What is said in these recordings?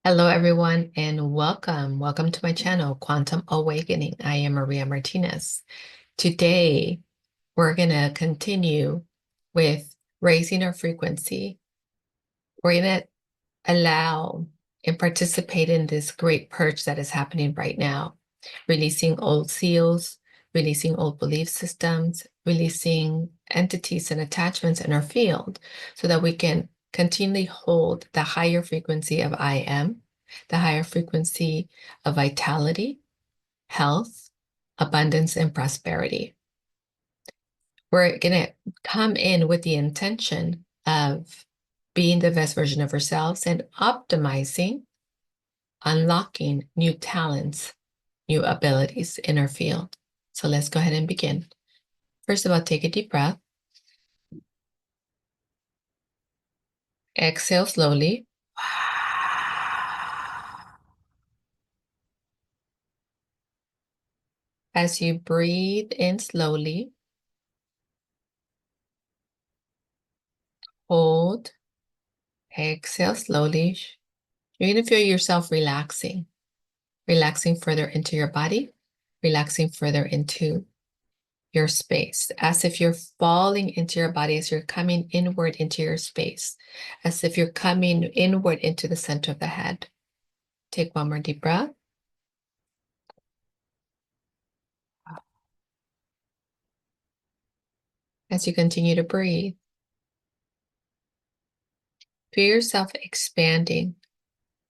Hello, everyone, and welcome. Welcome to my channel, Quantum Awakening. I am Maria Martinez. Today, we're going to continue with raising our frequency. We're going to allow and participate in this great purge that is happening right now, releasing old seals, releasing old belief systems, releasing entities and attachments in our field so that we can continually hold the higher frequency of I am, the higher frequency of vitality, health, abundance, and prosperity. We're going to come in with the intention of being the best version of ourselves and optimizing, unlocking new talents, new abilities in our field. So let's go ahead and begin. First of all, take a deep breath. Exhale slowly. As you breathe in slowly, hold, exhale slowly. You're going to feel yourself relaxing, relaxing further into your body, relaxing further into your space, as if you're falling into your body, as you're coming inward into your space, as if you're coming inward into the center of the head. Take one more deep breath. As you continue to breathe, feel yourself expanding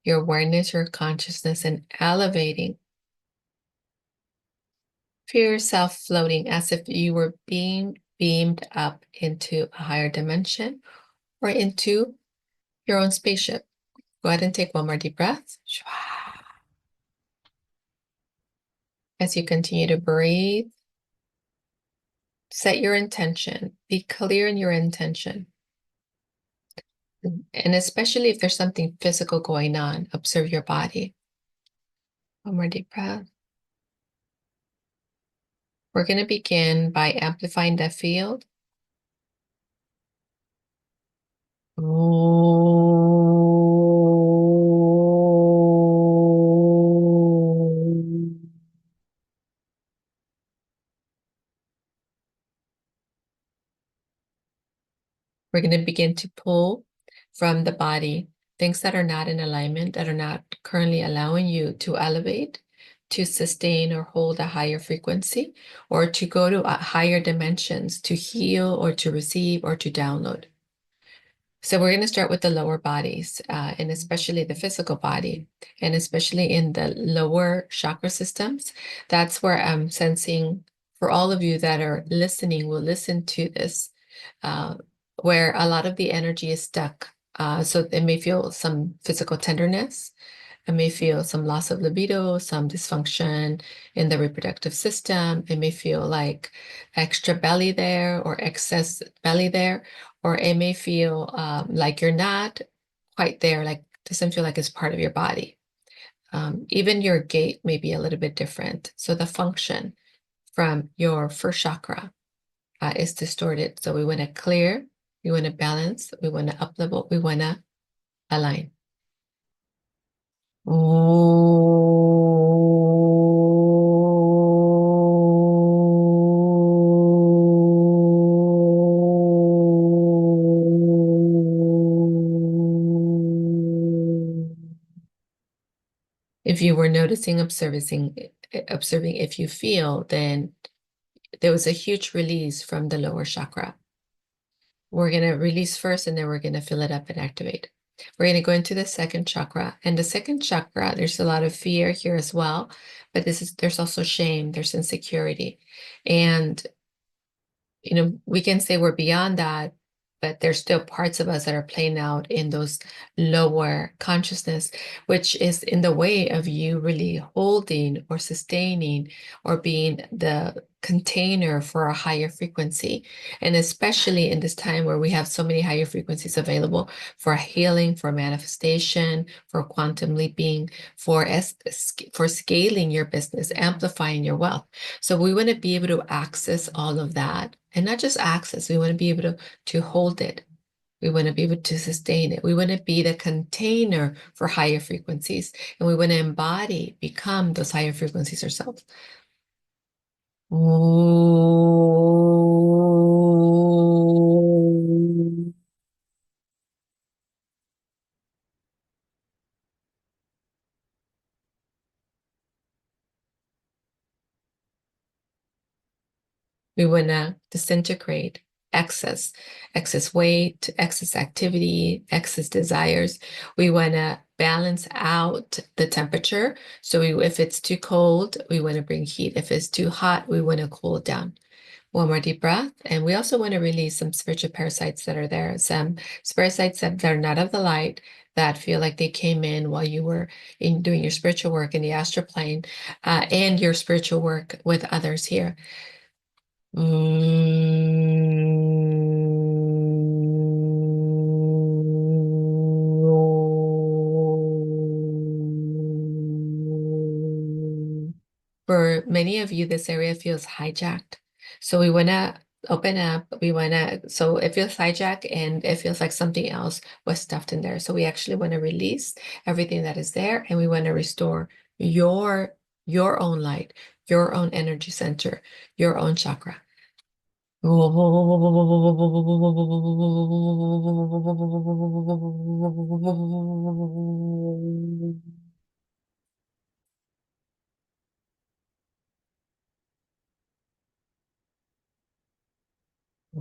your awareness, your consciousness, and elevating. Feel yourself floating as if you were being beamed up into a higher dimension or into your own spaceship. Go ahead and take one more deep breath. As you continue to breathe, set your intention. Be clear in your intention. And especially if there's something physical going on, observe your body. One more deep breath. We're going to begin by amplifying the field. We're going to begin to pull from the body things that are not in alignment, that are not currently allowing you to elevate, to sustain or hold a higher frequency, or to go to higher dimensions, to heal or to receive or to download. So we're going to start with the lower bodies, and especially the physical body, and especially in the lower chakra systems. That's where I'm sensing, for all of you that are listening, will listen to this, where a lot of the energy is stuck. So it may feel some physical tenderness. It may feel some loss of libido, some dysfunction in the reproductive system. It may feel like extra belly there or excess belly there, or it may feel like you're not quite there, like doesn't feel like it's part of your body. Even your gait may be a little bit different. So the function from your first chakra is distorted. So we want to clear, we want to balance, we want to up level, we want to align. If you were noticing, observing if you feel, then there was a huge release from the lower chakra. We're going to release first, and then we're going to fill it up and activate. We're going to go into the second chakra. And the second chakra, there's a lot of fear here as well, but there's also shame, there's insecurity. And, we can say we're beyond that, but there's still parts of us that are playing out in those lower consciousness, which is in the way of you really holding or sustaining or being the container for a higher frequency. And especially in this time where we have so many higher frequencies available for healing, for manifestation, for quantum leaping, for scaling your business, amplifying your wealth. So we want to be able to access all of that, and not just access, we want to be able to hold it, We want to be able to sustain it. We want to be the container for higher frequencies. And we want to embody, become those higher frequencies ourselves. We want to disintegrate excess weight, excess activity, excess desires. We want to balance out the temperature. So if it's too cold, we want to bring heat. If it's too hot, we want to cool it down. One more deep breath. And we also want to release some spiritual parasites that are there, some parasites that are not of the light, that feel like they came in while you were doing your spiritual work in the astral plane, and your spiritual work with others here. For many of you, this area feels hijacked. So we want to open up. So it feels hijacked and it feels like something else was stuffed in there. So we actually want to release everything that is there, and we want to restore your own light, your own energy center, your own chakra. One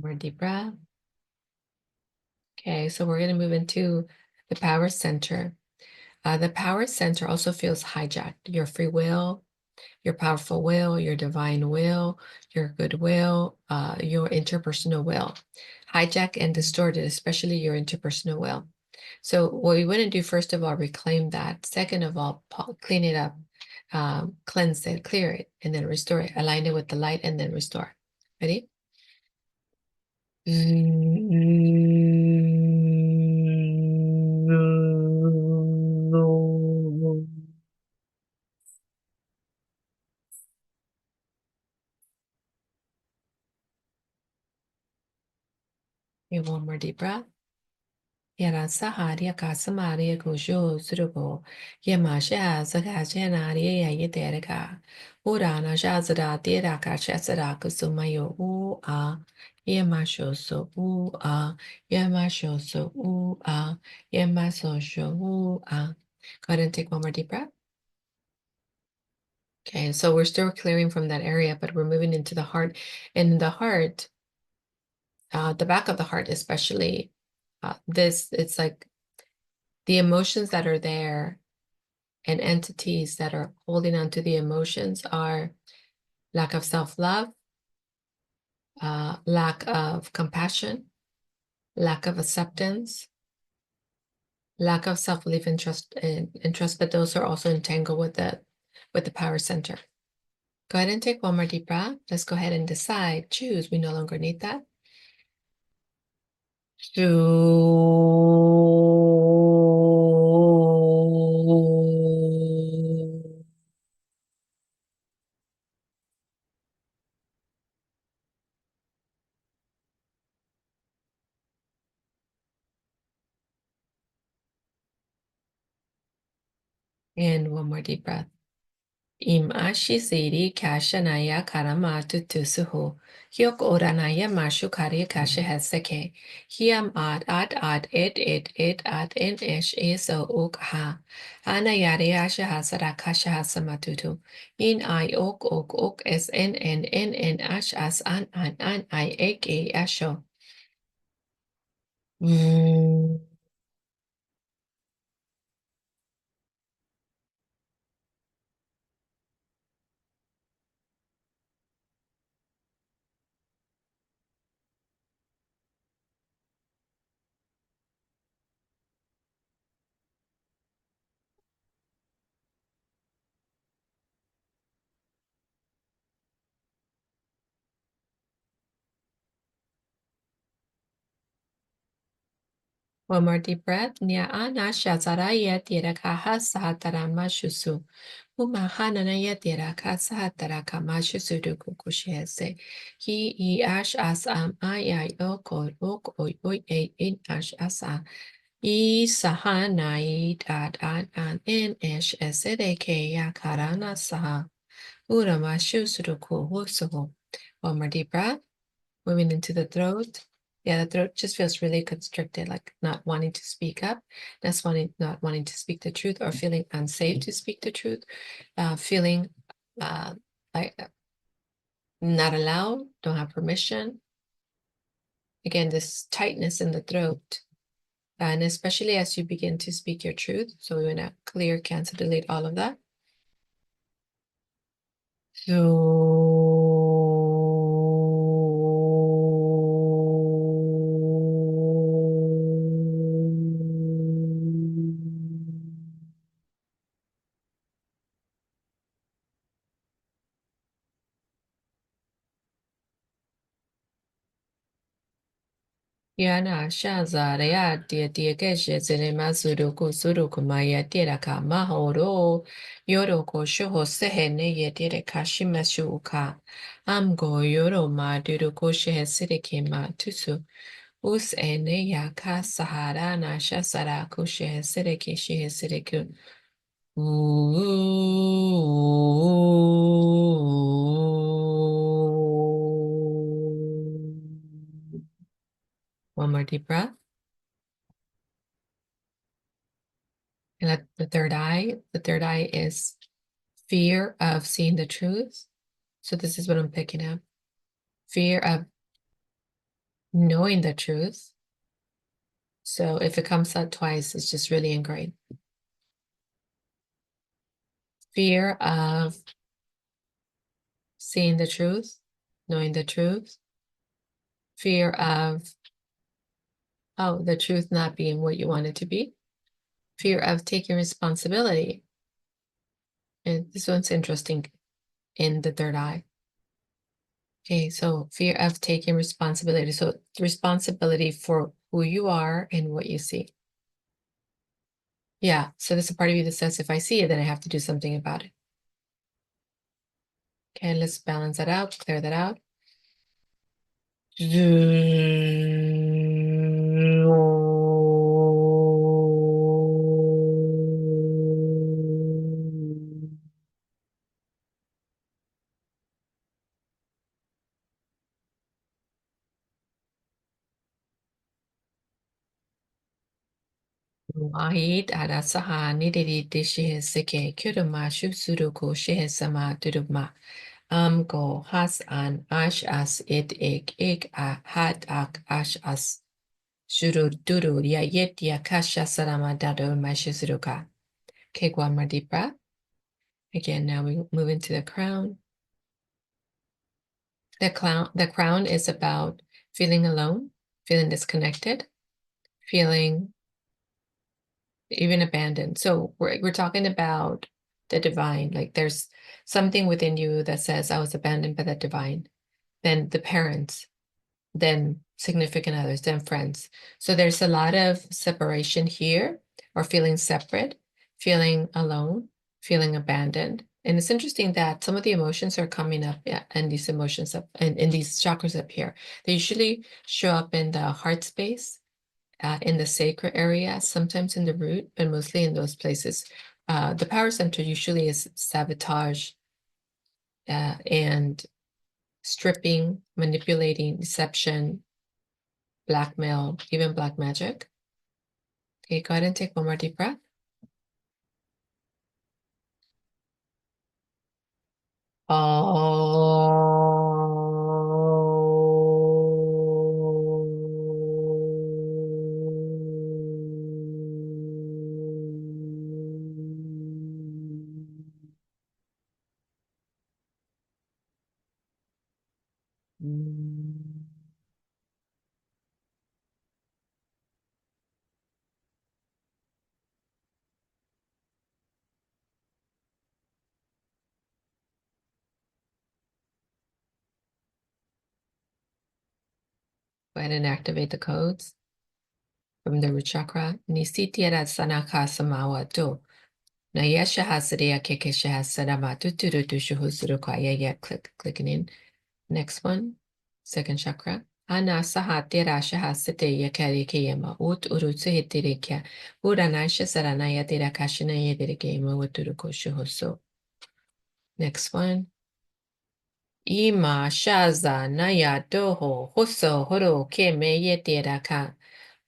more deep breath. Okay, so we're going to move into the power center. The power center also feels hijacked. Your free will, your powerful will, your divine will, your goodwill, your interpersonal will. Hijacked and distorted, especially your interpersonal will. So what we want to do, first of all, reclaim that. Second of all, clean it up, cleanse it, clear it, and then restore it. Align it with the light and then restore. Ready? And one more deep breath. Yara Saharia Kasamaria Gosho Surugo, Yamasha Zakashanaria Yaterega, Urana Shazada, Deraka Shasada Kusumayo, Yamasho so, Yamasho so, Yamaso sho, Go ahead and take one more deep breath. Okay, so we're still clearing from that area, but we're moving into the heart. And the heart, the back of the heart especially, it's like the emotions that are there and entities that are holding on to the emotions are lack of self-love, lack of compassion, lack of acceptance, lack of self-belief and trust, but those are also entangled with the power center. Go ahead and take one more deep breath. Let's go ahead and decide, choose. We no longer need that. And one more deep breath. Im ashi siri kashanaya karamatu tusuhu. Hyok oranaya mashu kari kasha heseke. Hiam ad et en esh eso ok ha. Anayari asha hasara kasha hasamatutu. In I ok es en ash as an I ek e asho. One more deep breath. Nya ana shazaraya tirakaha sahatarama shusu. Umahananaya tiraka sahataraka mashusudu kukushese. He ash as am ayay oko ok oy oy in ash asa. I sahanai dad an in ish esedeke yakarana saha. Urama shusuduku wusuhu. One more deep breath. Moving into the throat. Yeah, the throat just feels really constricted, like not wanting to speak up, not wanting to speak the truth, or feeling unsafe to speak the truth, feeling uh, like not allowed, don't have permission. Again, this tightness in the throat. And especially as you begin to speak your truth. So we want to clear, cancel, delete all of that. Yana Shazarea dia Geshe Zenema Sudoku Maya Tiraka Mahoro Yoroko Shoho Sehene Yedire Kashimashuka Amgo Yoro Ma Duruko Shehe Sidike Ma Tusu Us Ene Yaka Sahara Nasha Sarako Shehe Sidike Shehe Sidiku One more deep breath. And at the third eye is fear of seeing the truth. So this is what I'm picking up. Fear of knowing the truth. So if it comes out twice, it's just really ingrained. Fear of seeing the truth, knowing the truth. Fear of, the truth not being what you want it to be. Fear of taking responsibility. And this one's interesting in the third eye. Okay, so fear of taking responsibility. So responsibility for who you are and what you see. Yeah, so there's a part of you that says, if I see it, then I have to do something about it. Okay, let's balance that out, clear that out. Wahid arasaha nidiri dishe seke kuruma shubsuruko shehe sama duruma amgo has an ash as it ek a hat ak ash as shuru duru ya yet ya kasha sarama dado mashizuruka. Okay, one more deep breath. Again, now we move into the crown. The crown is about feeling alone, feeling disconnected, feeling even abandoned. So we're talking about the divine. Like there's something within you that says, I was abandoned by the divine. Then the parents, then significant others, then friends. So there's a lot of separation here, or feeling separate, feeling alone, feeling abandoned. And it's interesting that some of the emotions are coming up, yeah, and these emotions up and in these chakras up here. They usually show up in the heart space, in the sacral area, sometimes in the root, but mostly in those places. The power center usually is sabotage and stripping, manipulating, deception, blackmail, even black magic. Okay, go ahead and take one more deep breath. Go ahead and activate the codes. from the root chakra. Nisitira sanaka samawato. Nayasha hasariya kekesha hasarama tuturu tushuhusuru kwaya clicking in. Next one, second chakra. Ana sahatira shahasate yakarikayama ut urutsu hitirikya. Uranasha saranaya tirakashina yedirikayama uturuko shuhuso. Next one. Ima shaza naya doho huso horo keme yetiraka.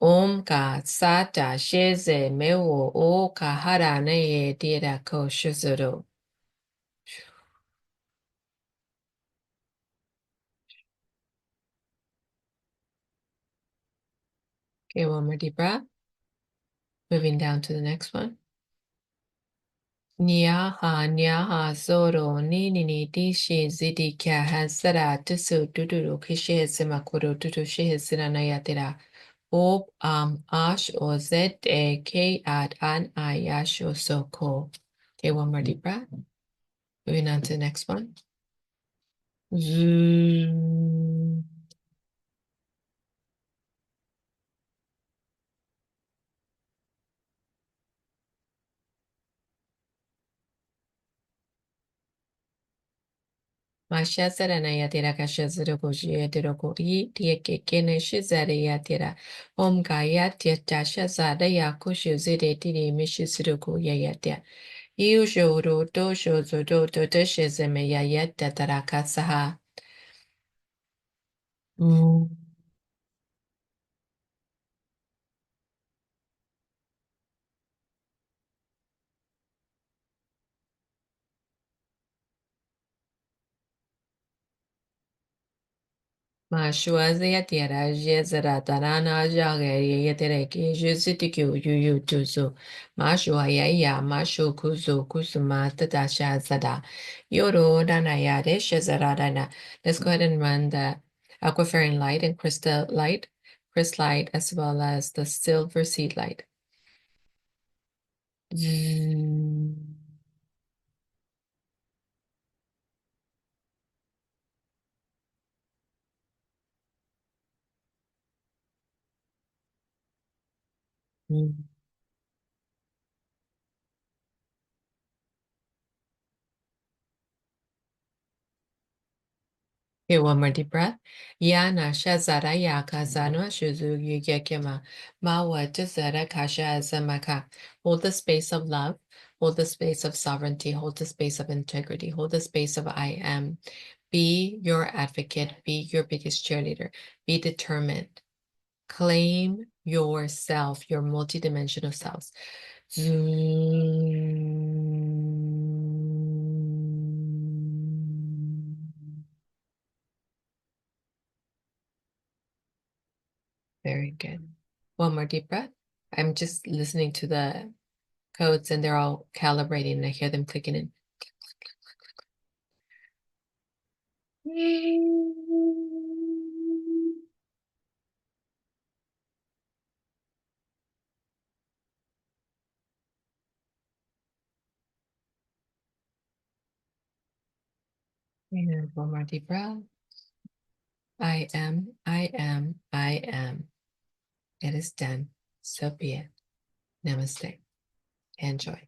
Om ka sata sheze mewo o kahara naye dirako shuzuru. Okay, one more deep breath. Moving down to the next one. Nyaha nyaha zoro ni dishi zidi kya hasara tusu duduru kishi semakuru dudu shi siranayatira. Ob ash o zed k ad an ayash o soko. Okay, one more deep breath. Moving on to the next one. Zoom. Mashazara na yatira kashazuru goji yadirogo yi tieke kene shizare yatira. Om gaya tieta shazada yakushu zire tiri mishizurugo yayatia. Yujoro dojo zodo dodo shizeme yayata tarakasaha. Mashuaze yatira jezara tarana jagari yatereki juzitiku yuyu tuzu. Mashua yaya mashu kuzu kusuma tadasha zada. Yoro dana yade shazara dana. Let's go ahead and run the aquafarine light and crystal light, as well as the silver seed light. Okay, one more deep breath. Yana shazara ya kazano shuzu yekema mawa tuzara kasha azamaka. Hold the space of love, hold the space of sovereignty, hold the space of integrity, hold the space of I am. Be your advocate, be your biggest cheerleader, be determined. Claim yourself, your multidimensional selves. Very good. One more deep breath. I'm just listening to the codes and they're all calibrating and I hear them clicking in. And one more deep breath. I am, I am, I am. It is done. So be it. Namaste. Enjoy.